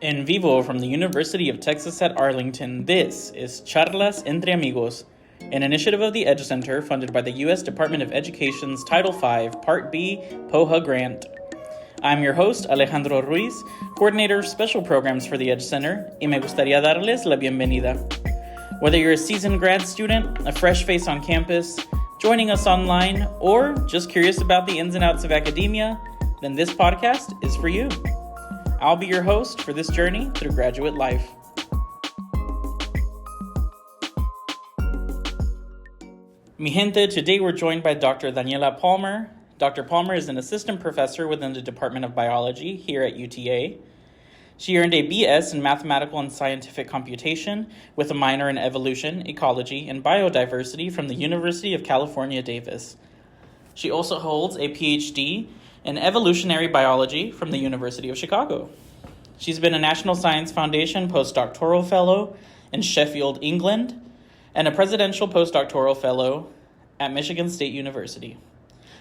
En vivo from the University of Texas at Arlington, this is Charlas Entre Amigos, an initiative of the Edge Center funded by the U.S. Department of Education's Title V, Part B, POHA grant. I'm your host, Alejandro Ruiz, coordinator of special programs for the Edge Center, y me gustaría darles la bienvenida. Whether you're a seasoned grad student, a fresh face on campus, joining us online, or just curious about the ins and outs of academia, then this podcast is for you. I'll be your host for this journey through graduate life. Mi gente, today we're joined by Dr. Daniela Palmer. Dr. Palmer is an assistant professor within the Department of Biology here at UTA. She earned a BS in Mathematical and Scientific Computation with a minor in Evolution, Ecology, and Biodiversity from the University of California, Davis. She also holds a PhD in Evolutionary Biology from the University of Chicago. She's been a National Science Foundation postdoctoral fellow in Sheffield, England, and a presidential postdoctoral fellow at Michigan State University.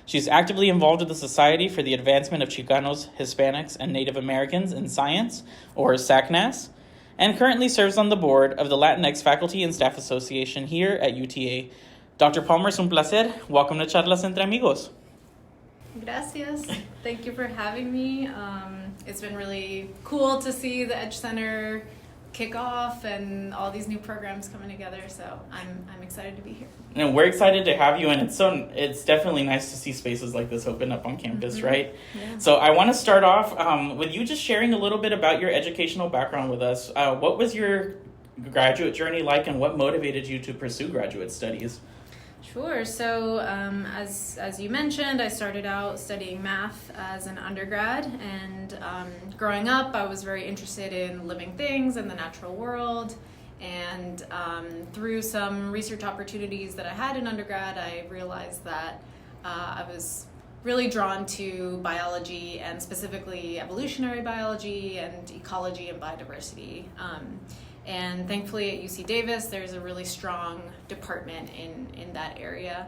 She's actively involved with the Society for the Advancement of Chicanos, Hispanics, and Native Americans in Science, or SACNAS, and currently serves on the board of the Latinx Faculty and Staff Association here at UTA. Dr. Palmer, es un placer. Welcome to Charlas Entre Amigos. Gracias. Thank you for having me. It's been really cool to see the Edge Center kick off and all these new programs coming together, so I'm excited to be here. And we're excited to have you, and it's definitely nice to see spaces like this open up on campus, right? Yeah. So I want to start off with you just sharing a little bit about your educational background with us. What was your graduate journey like, and what motivated you to pursue graduate studies? Sure. So as you mentioned, I started out studying math as an undergrad, and growing up I was very interested in living things and the natural world, and through some research opportunities that I had in undergrad, I realized that I was really drawn to biology, and specifically evolutionary biology and ecology and biodiversity. And thankfully at UC Davis, there's a really strong department in that area.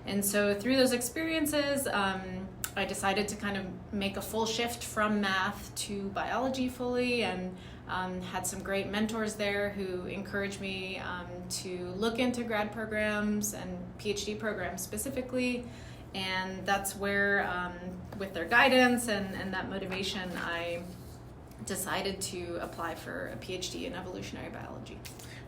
And so through those experiences, I decided to kind of make a full shift from math to biology fully, and had some great mentors there who encouraged me to look into grad programs and PhD programs specifically. And that's where, with their guidance and that motivation, I decided to apply for a PhD in evolutionary biology.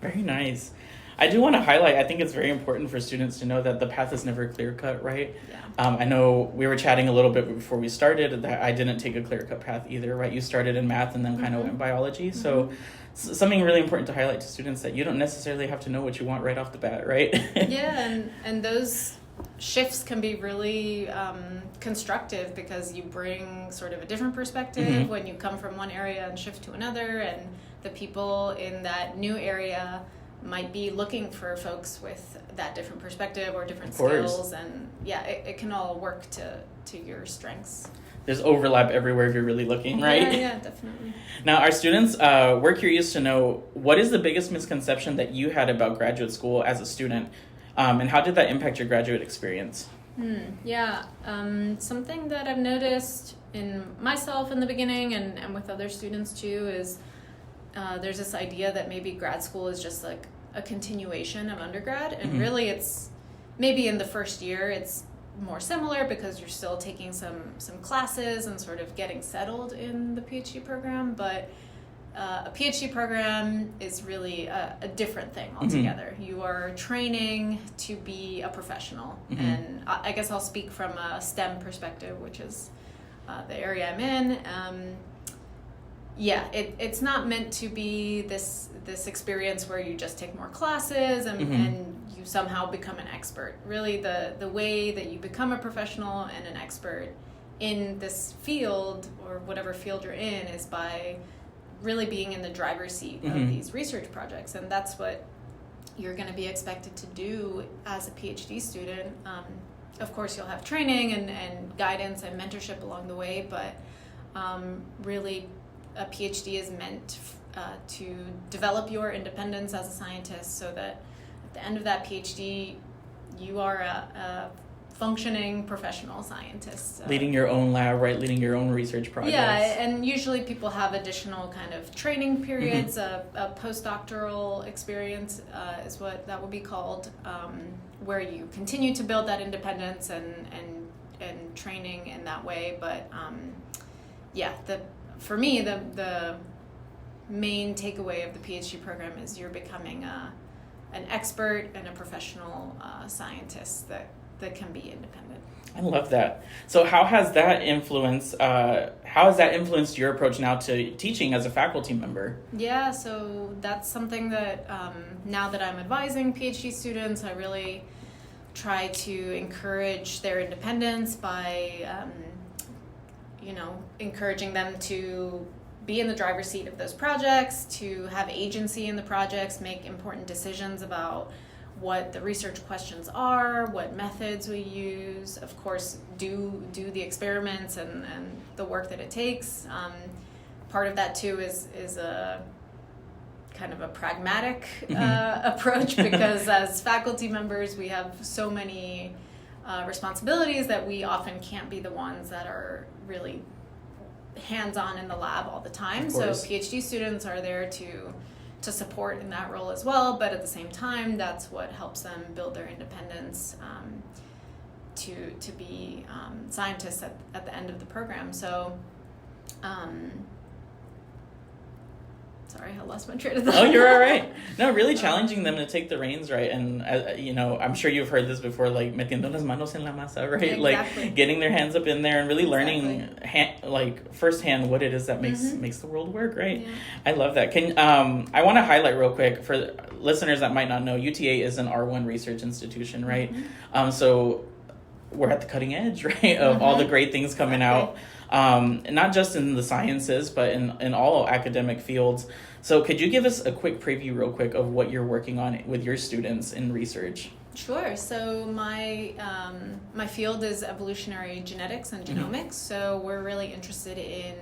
Very nice. I do want to highlight, I think it's very important for students to know that the path is never clear-cut, right? Yeah. I know we were chatting a little bit before we started that I didn't take a clear-cut path either, right? You started in math and then kind of went biology. Mm-hmm. So something really important to highlight to students that you don't necessarily have to know what you want right off the bat, right? Yeah, and those shifts can be really constructive, because you bring sort of a different perspective when you come from one area and shift to another, and the people in that new area might be looking for folks with that different perspective or different skills, and yeah, it can all work to your strengths. There's overlap everywhere if you're really looking, right? Yeah, definitely. Now, our students, we're curious to know, what is the biggest misconception that you had about graduate school as a student? And how did that impact your graduate experience? Something that I've noticed in myself in the beginning and with other students too is there's this idea that maybe grad school is just like a continuation of undergrad, and really it's maybe in the first year it's more similar because you're still taking some classes and sort of getting settled in the PhD program, but a PhD program is really a different thing altogether. You are training to be a professional, and I guess I'll speak from a STEM perspective, which is the area I'm in. It's not meant to be this experience where you just take more classes and you somehow become an expert. Really, the way that you become a professional and an expert in this field, or whatever field you're in, is by really being in the driver's seat of these research projects, and that's what you're going to be expected to do as a PhD student. Of course, you'll have training and guidance and mentorship along the way, but really a PhD is meant to develop your independence as a scientist, so that at the end of that PhD, you are a functioning professional scientists. Leading your own lab, right? Leading your own research projects. Yeah, and usually people have additional kind of training periods. A postdoctoral experience is what that would be called, where you continue to build that independence and training in that way. But for me, the main takeaway of the PhD program is you're becoming an expert and a professional scientist that can be independent. I love that. So how has that influenced your approach now to teaching as a faculty member? Yeah, so that's something that now that I'm advising PhD students, I really try to encourage their independence by encouraging them to be in the driver's seat of those projects, to have agency in the projects, make important decisions about what the research questions are, what methods we use, of course, do the experiments and the work that it takes. Part of that too is a kind of a pragmatic approach, because as faculty members we have so many responsibilities that we often can't be the ones that are really hands-on in the lab all the time. So PhD students are there to support in that role as well, but at the same time, that's what helps them build their independence to be scientists at the end of the program. So, sorry, I lost my train of thought. Oh, you're all right. No, really challenging them to take the reins, right? And, I'm sure you've heard this before, like, metiendo las manos en la masa, right? Exactly. Like, getting their hands up in there and really learning, firsthand what it is that makes the world work, right? Yeah. I love that. I want to highlight real quick, for listeners that might not know, UTA is an R1 research institution, right? So we're at the cutting edge, right, of all the great things coming out. Not just in the sciences, but in all academic fields. So could you give us a quick preview real quick of what you're working on with your students in research? Sure. So my field is evolutionary genetics and genomics. So we're really interested in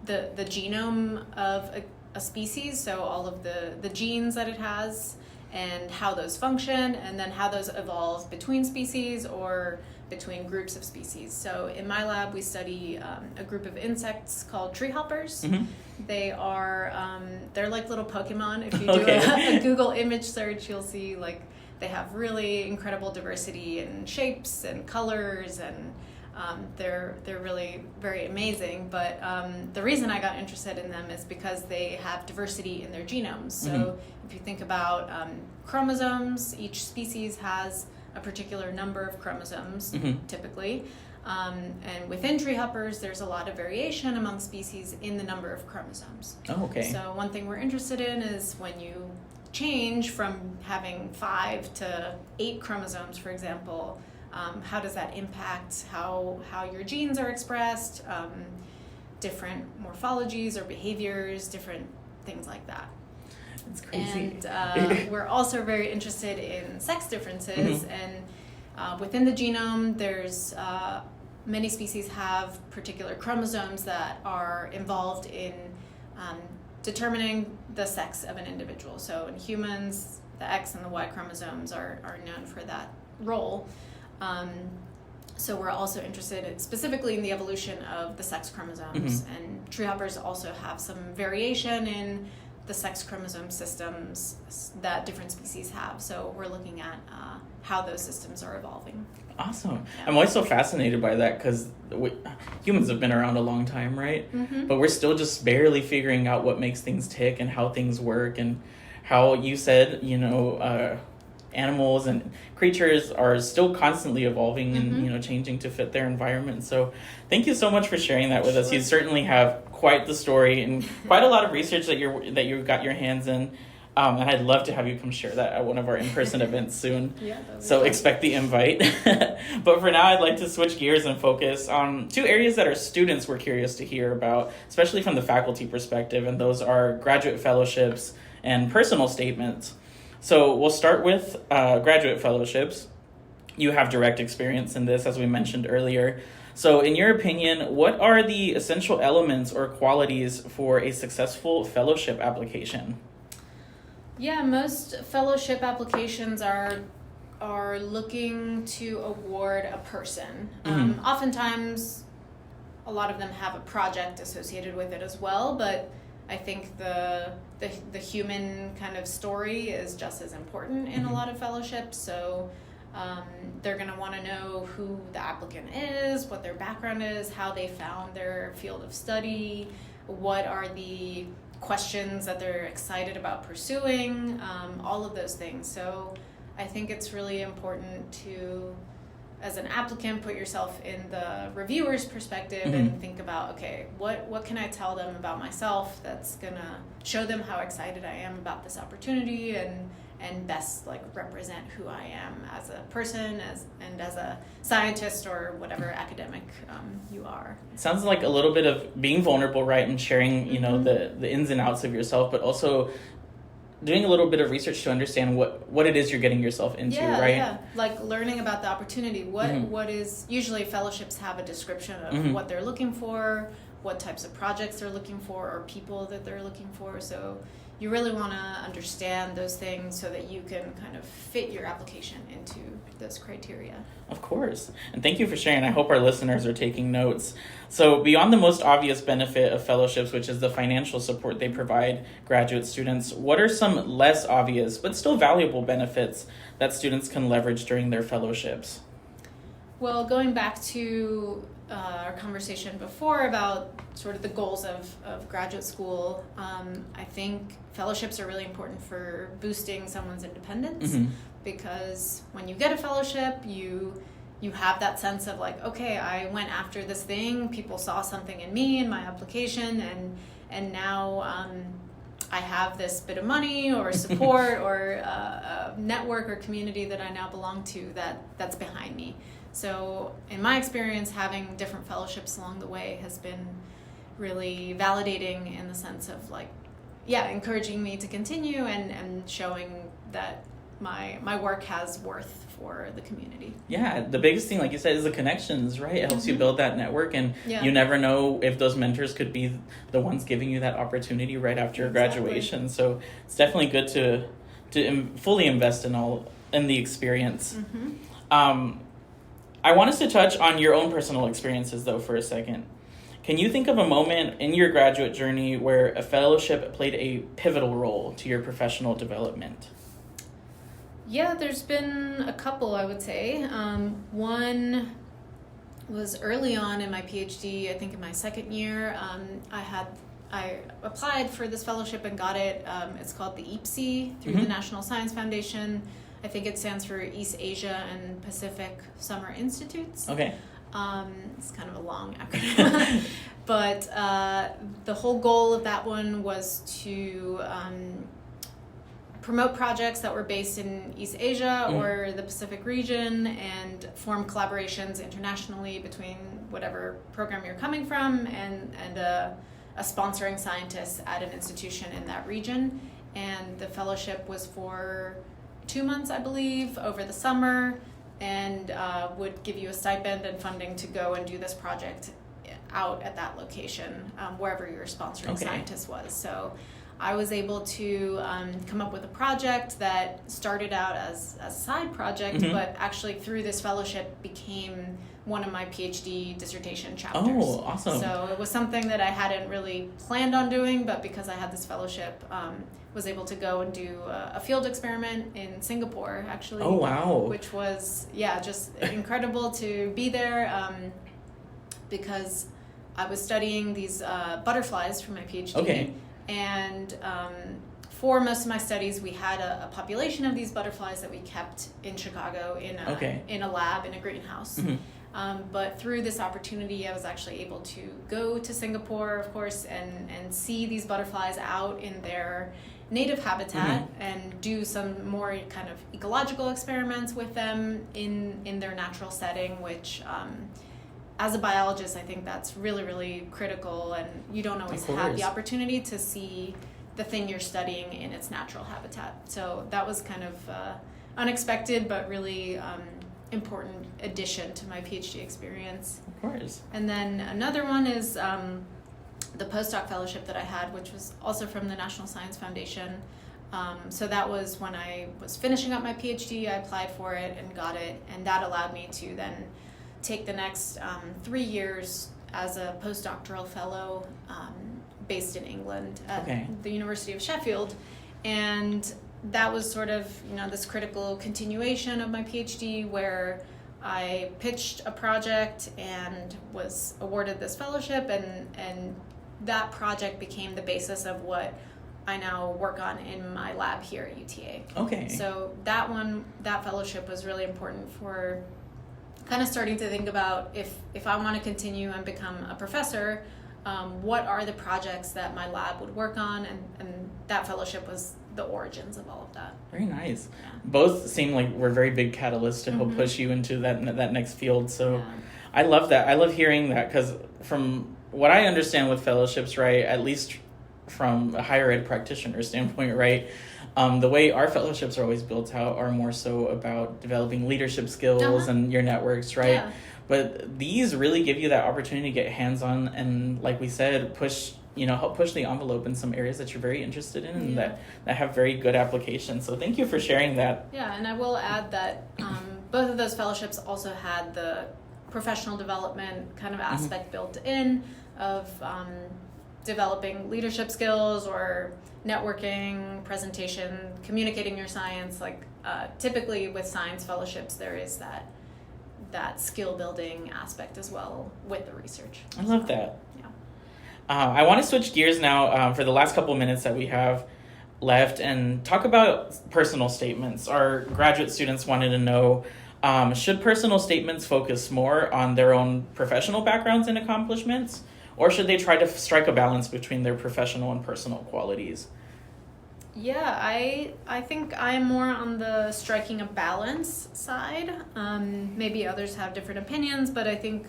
the genome of a species, so all of the genes that it has and how those function, and then how those evolve between species or between groups of species. So in my lab, we study a group of insects called tree hoppers. They are, they're like little Pokemon. If you do a Google image search, you'll see they have really incredible diversity in shapes and colors, and they're really very amazing. But the reason I got interested in them is because they have diversity in their genomes. So if you think about chromosomes, each species has a particular number of chromosomes, typically. And within tree hoppers, there's a lot of variation among species in the number of chromosomes. Oh, okay. So one thing we're interested in is when you change from having 5 to 8 chromosomes, for example, how does that impact how your genes are expressed, different morphologies or behaviors, different things like that. That's crazy. And we're also very interested in sex differences. And within the genome, there's many species have particular chromosomes that are involved in determining the sex of an individual. So in humans, the X and the Y chromosomes are known for that role. So we're also interested specifically in the evolution of the sex chromosomes. And tree hoppers also have some variation in the sex chromosome systems that different species have. So we're looking at how those systems are evolving. Awesome. Yeah. I'm always so fascinated by that, because humans have been around a long time, right? But we're still just barely figuring out what makes things tick and how things work, and how you said, animals and creatures are still constantly evolving and changing to fit their environment. So thank you so much for sharing that with us. You certainly have quite the story and quite a lot of research that you got your hands in. And I'd love to have you come share that at one of our in-person events soon. Yeah, so fun. Expect the invite. But for now, I'd like to switch gears and focus on 2 areas that our students were curious to hear about, especially from the faculty perspective, and those are graduate fellowships and personal statements. So we'll start with graduate fellowships. You have direct experience in this, as we mentioned earlier. So in your opinion, what are the essential elements or qualities for a successful fellowship application? Yeah, most fellowship applications are are looking to award a person. Mm-hmm. Oftentimes, a lot of them have a project associated with it as well, but I think the human kind of story is just as important in a lot of fellowships. So they're going to want to know who the applicant is, what their background is, how they found their field of study, what are the questions that they're excited about pursuing, all of those things. So I think it's really important to, as an applicant, put yourself in the reviewer's perspective and think about, okay, what can I tell them about myself that's gonna show them how excited I am about this opportunity and best like represent who I am as a person and as a scientist or whatever academic you are. It sounds like a little bit of being vulnerable, right, and sharing, you know, the ins and outs of yourself, but also doing a little bit of research to understand what it is you're getting yourself into, right? Yeah, like learning about the opportunity. What is, usually fellowships have a description of what they're looking for, what types of projects they're looking for, or people that they're looking for. So you really want to understand those things so that you can kind of fit your application into those criteria. Of course. And thank you for sharing. I hope our listeners are taking notes. So beyond the most obvious benefit of fellowships, which is the financial support they provide graduate students, what are some less obvious but still valuable benefits that students can leverage during their fellowships? Well, going back to our conversation before about sort of the goals of graduate school, I think fellowships are really important for boosting someone's independence, because when you get a fellowship, you have that sense of like, okay, I went after this thing, people saw something in me in my application, and now I have this bit of money or support or a network or community that I now belong to that's behind me. So in my experience, having different fellowships along the way has been really validating in the sense of like, yeah, encouraging me to continue and showing that my work has worth for the community. Yeah, the biggest thing, like you said, is the connections, right? It helps you build that network, and you never know if those mentors could be the ones giving you that opportunity right after your graduation. So it's definitely good to fully invest in the experience. I want us to touch on your own personal experiences, though, for a second. Can you think of a moment in your graduate journey where a fellowship played a pivotal role to your professional development? Yeah, there's been a couple, I would say. One was early on in my PhD, I think in my second year. I applied for this fellowship and got it. It's called the EPSI through the National Science Foundation. I think it stands for East Asia and Pacific Summer Institutes. Okay. It's kind of a long acronym. But the whole goal of that one was to promote projects that were based in East Asia or the Pacific region and form collaborations internationally between whatever program you're coming from and a sponsoring scientist at an institution in that region. And the fellowship was for 2 months, I believe, over the summer, and would give you a stipend and funding to go and do this project out at that location, wherever your sponsoring scientist was. So I was able to come up with a project that started out as a side project, but actually through this fellowship became one of my PhD dissertation chapters. Oh, awesome. So it was something that I hadn't really planned on doing, but because I had this fellowship, was able to go and do a field experiment in Singapore, actually. Oh, wow. Which was, just incredible to be there, because I was studying these butterflies for my PhD. Okay. And for most of my studies, we had a population of these butterflies that we kept in Chicago in a lab, in a greenhouse. But through this opportunity, I was actually able to go to Singapore, of course, and see these butterflies out in their native habitat and do some more kind of ecological experiments with them in their natural setting, which as a biologist, I think that's really, really critical, and you don't always have the opportunity to see the thing you're studying in its natural habitat. So that was kind of unexpected, but really important addition to my PhD experience. Of course. And then another one is the postdoc fellowship that I had, which was also from the National Science Foundation. So that was when I was finishing up my PhD. I applied for it and got it, and that allowed me to then take the next 3 years as a postdoctoral fellow based in England at the University of Sheffield. And that was sort of, this critical continuation of my PhD where I pitched a project and was awarded this fellowship, and that project became the basis of what I now work on in my lab here at UTA. Okay. So that fellowship was really important for kind of starting to think about if I want to continue and become a professor, what are the projects that my lab would work on, and that fellowship was the origins of all of that. Very nice. Yeah. Both seem like we're very big catalysts to help push you into that next field. So I love that. I love hearing that, because from what I understand with fellowships, right, at least from a higher ed practitioner standpoint, right, the way our fellowships are always built out are more so about developing leadership skills and your networks, right? Yeah. But these really give you that opportunity to get hands-on and, like we said, help push the envelope in some areas that you're very interested in and that have very good applications. So thank you for sharing that. Yeah, and I will add that both of those fellowships also had the professional development kind of aspect built in of developing leadership skills or networking, presentation, communicating your science. Like typically with science fellowships, there is that skill building aspect as well with the research. I love that. Yeah. I want to switch gears now for the last couple minutes that we have left and talk about personal statements. Our graduate students wanted to know, should personal statements focus more on their own professional backgrounds and accomplishments, or should they try to strike a balance between their professional and personal qualities? Yeah, I think I'm more on the striking a balance side. Maybe others have different opinions, but I think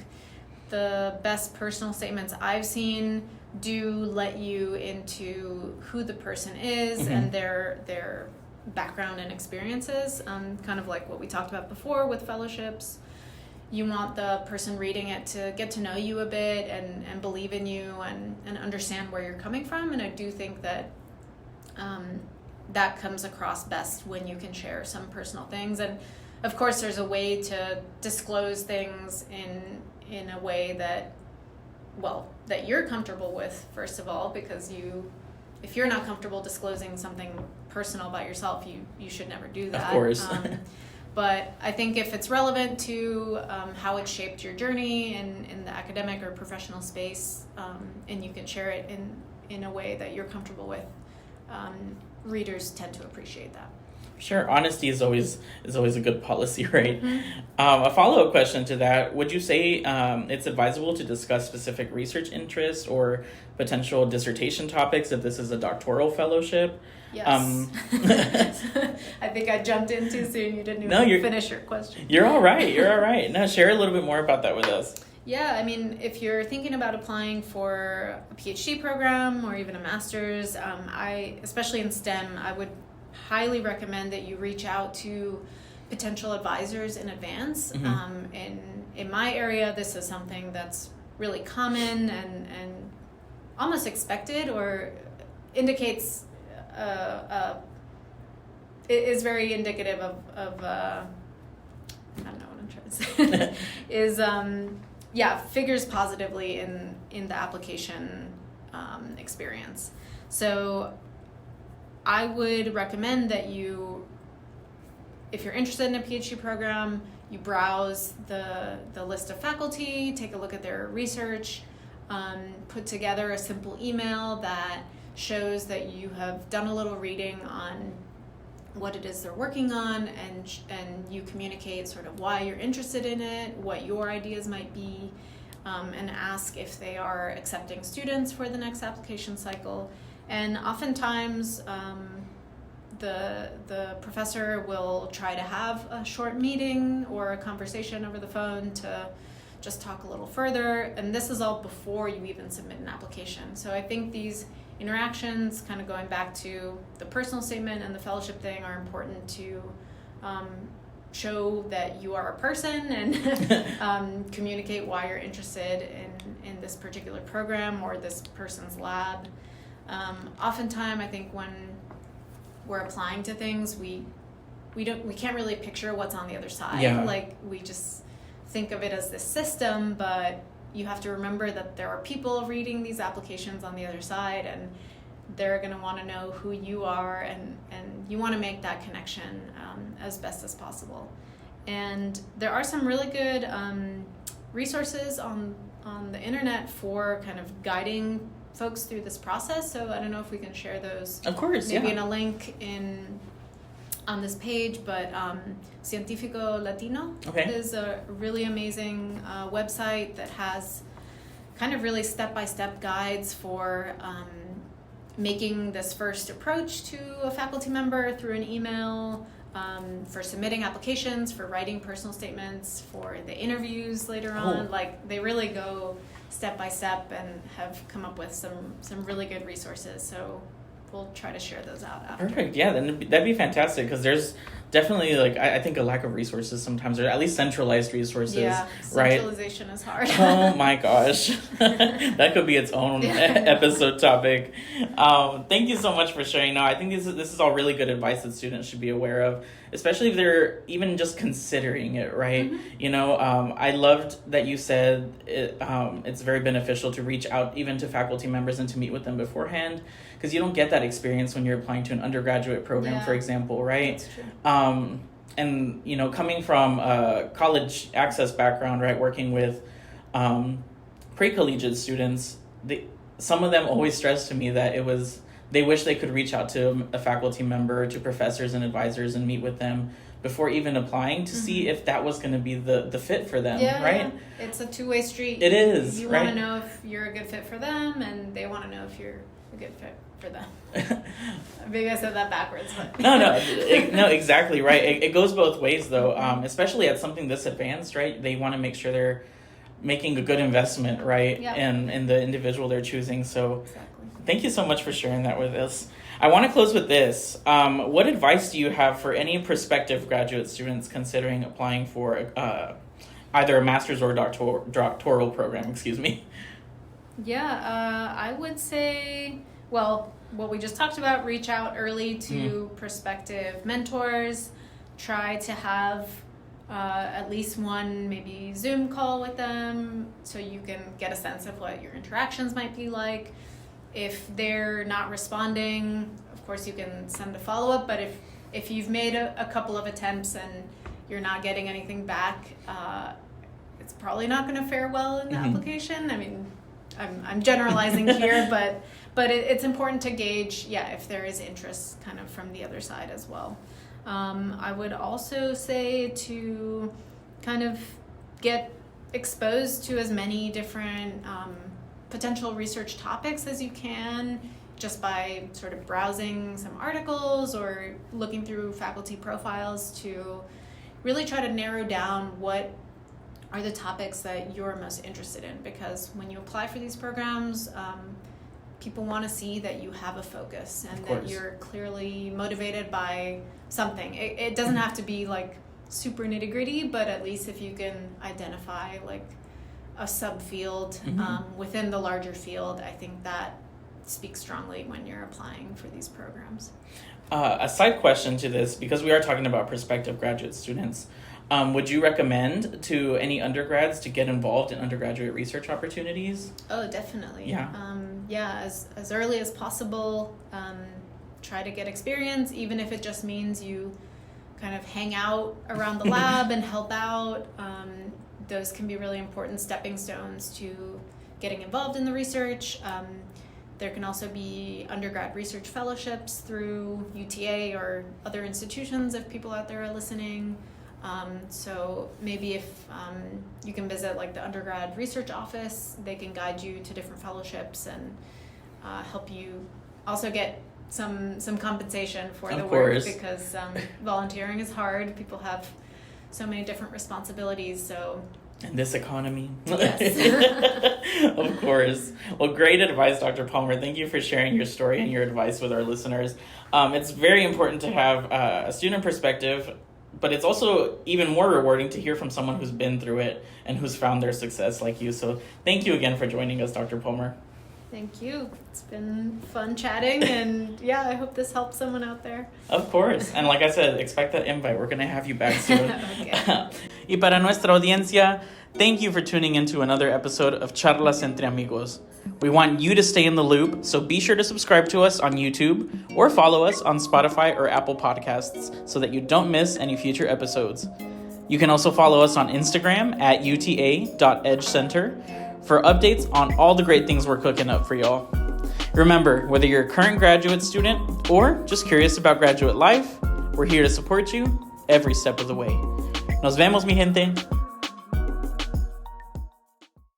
the best personal statements I've seen do let you into who the person is and their background and experiences, kind of like what we talked about before with fellowships. You want the person reading it to get to know you a bit and believe in you and understand where you're coming from. And I do think that that comes across best when you can share some personal things. And of course, there's a way to disclose things in a way that you're comfortable with, first of all, because if you're not comfortable disclosing something personal about yourself, you should never do that. Of course. But I think if it's relevant to how it shaped your journey in the academic or professional space, and you can share it in a way that you're comfortable with, readers tend to appreciate that. Sure, honesty is always a good policy, right? A follow-up question to that: would you say it's advisable to discuss specific research interests or potential dissertation topics if this is a doctoral fellowship? Yes. I think I jumped in too soon. You didn't even finish your question. You're all right. Now, share a little bit more about that with us. Yeah, I mean, if you're thinking about applying for a PhD program or even a master's, especially in STEM, I would highly recommend that you reach out to potential advisors in advance. In my area, this is something that's really common and almost expected, or indicates it is very indicative of I don't know what I'm trying to say is figures positively in the application experience. So I would recommend that if you're interested in a PhD program, you browse the list of faculty, take a look at their research, put together a simple email that shows that you have done a little reading on what it is they're working on, and you communicate sort of why you're interested in it, what your ideas might be, and ask if they are accepting students for the next application cycle. And oftentimes the professor will try to have a short meeting or a conversation over the phone to just talk a little further, and this is all before you even submit an application. So I think these interactions, kind of going back to the personal statement and the fellowship thing, are important to show that you are a person and communicate why you're interested in this particular program or this person's lab. Oftentimes, I think when we're applying to things, we can't really picture what's on the other side. Yeah. Like, we just think of it as this system, but you have to remember that there are people reading these applications on the other side, and they're going to want to know who you are, and you want to make that connection as best as possible. And there are some really good resources on the internet for kind of guiding folks through this process. So I don't know if we can share those. Of course, maybe yeah. in a link on this page, but Científico Latino is a really amazing website that has kind of really step-by-step guides for making this first approach to a faculty member through an email, for submitting applications, for writing personal statements, for the interviews later on. Like, they really go step by step and have come up with some really good resources. So we'll try to share those out after. Perfect. Yeah, then that'd be fantastic, because there's definitely, like, I think a lack of resources sometimes, or at least centralized resources. Yeah, centralization is hard. Oh my gosh. That could be its own episode topic. Thank you so much for sharing. No, I think this is all really good advice that students should be aware of, especially if they're even just considering it, right? Mm-hmm. I loved that you said it's very beneficial to reach out even to faculty members and to meet with them beforehand, because you don't get that experience when you're applying to an undergraduate program, for example, right? That's true. And, coming from a college access background, right, working with pre-collegiate students, some of them always stressed to me that they wish they could reach out to a faculty member, to professors and advisors, and meet with them before even applying to see if that was going to be the fit for them, right? Yeah. It's a two-way street. It is, You right? want to know if you're a good fit for them, and they want to know if you're a good fit for them. Maybe I said that backwards, but no, exactly right. It goes both ways, though. Especially at something this advanced, right? They want to make sure they're making a good investment, right? Yeah. in the individual they're choosing. So, exactly. Thank you so much for sharing that with us. I want to close with this. What advice do you have for any prospective graduate students considering applying for either a master's or doctoral program? Excuse me. Yeah, I would say, well, what we just talked about, reach out early to prospective mentors. Try to have at least one maybe Zoom call with them so you can get a sense of what your interactions might be like. If they're not responding, of course you can send a follow-up, but if you've made a couple of attempts and you're not getting anything back, it's probably not going to fare well in the application. I mean, I'm generalizing here, but it's important to gauge, if there is interest kind of from the other side as well. I would also say to kind of get exposed to as many different potential research topics as you can, just by sort of browsing some articles or looking through faculty profiles, to really try to narrow down what are the topics that you're most interested in. Because when you apply for these programs, people want to see that you have a focus and that you're clearly motivated by something. It doesn't have to be like super nitty gritty, but at least if you can identify like a subfield within the larger field, I think that speaks strongly when you're applying for these programs. A side question to this, because we are talking about prospective graduate students, would you recommend to any undergrads to get involved in undergraduate research opportunities? Oh, definitely. Yeah. As early as possible. Try to get experience, even if it just means you kind of hang out around the lab and help out. Those can be really important stepping stones to getting involved in the research. There can also be undergrad research fellowships through UTA or other institutions if people out there are listening. So maybe if you can visit like the undergrad research office, they can guide you to different fellowships and help you also get some compensation for the work, because volunteering is hard. People have so many different responsibilities. So in this economy. Yes. Of course. Well, great advice, Dr. Palmer. Thank you for sharing your story and your advice with our listeners. It's very important to have a student perspective, but it's also even more rewarding to hear from someone who's been through it and who's found their success like you. So thank you again for joining us, Dr. Palmer. Thank you. It's been fun chatting, and I hope this helps someone out there. Of course. And like I said, expect that invite. We're going to have you back soon. Okay. Y para nuestra audiencia, thank you for tuning into another episode of Charlas Entre Amigos. We want you to stay in the loop, so be sure to subscribe to us on YouTube or follow us on Spotify or Apple Podcasts so that you don't miss any future episodes. You can also follow us on Instagram at uta.edgecenter for updates on all the great things we're cooking up for y'all. Remember, whether you're a current graduate student or just curious about graduate life, we're here to support you every step of the way. Nos vemos, mi gente.